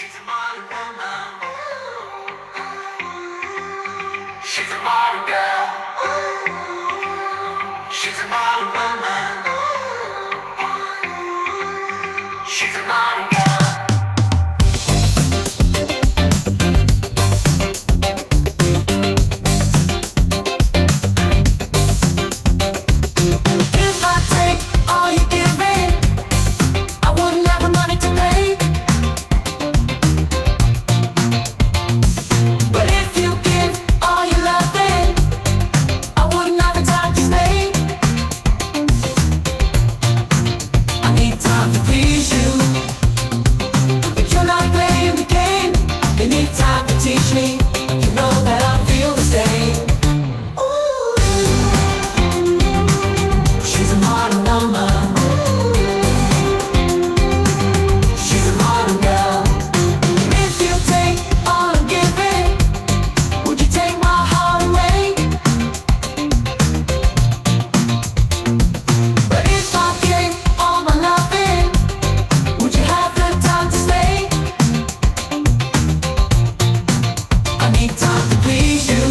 She's a modern woman. She's a modern girl. She's a modern woman. She's a modern girl. Teach me, you know that I feel the same. Ooh, she's a modern woman. She's a modern girl. If you take all I'm giving, would you take my heart away? But if I gave all my loving, would you have the time to stay? I need time to please you,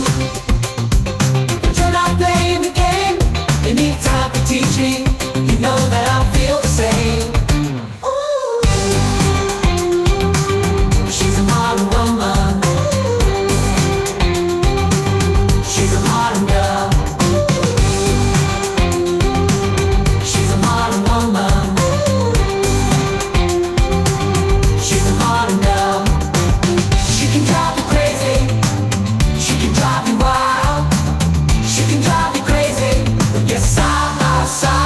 but you're not playing the game. You need time to teach me, you know that I feel the same. Ooh, she's a modern woman. She's a modern girl. She's a modern woman. She's a modern girl. She can drive you crazy. She can drive you wild. She can drive you crazy. Yes, side by side.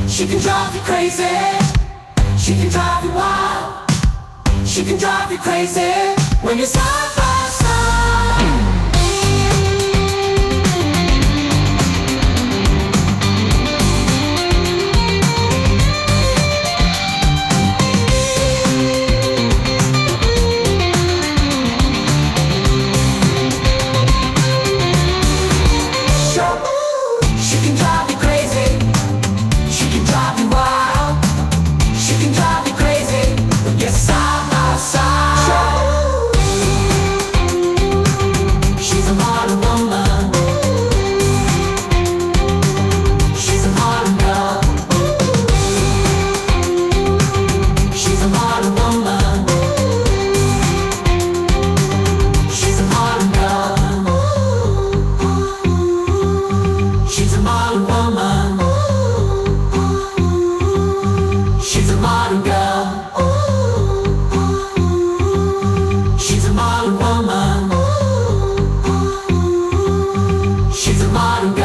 She can drive you crazy. She can drive you wild. She can drive you crazy when you're side by side. She can drive you crazy. She can drive you wild. She can drive you crazy. Yes, side by side. She's a modern woman. She's a modern girl. She's a modern woman. She's a modern girl. She's a modern woman. She's a modern girl. She's a modern woman. She's a modern girl.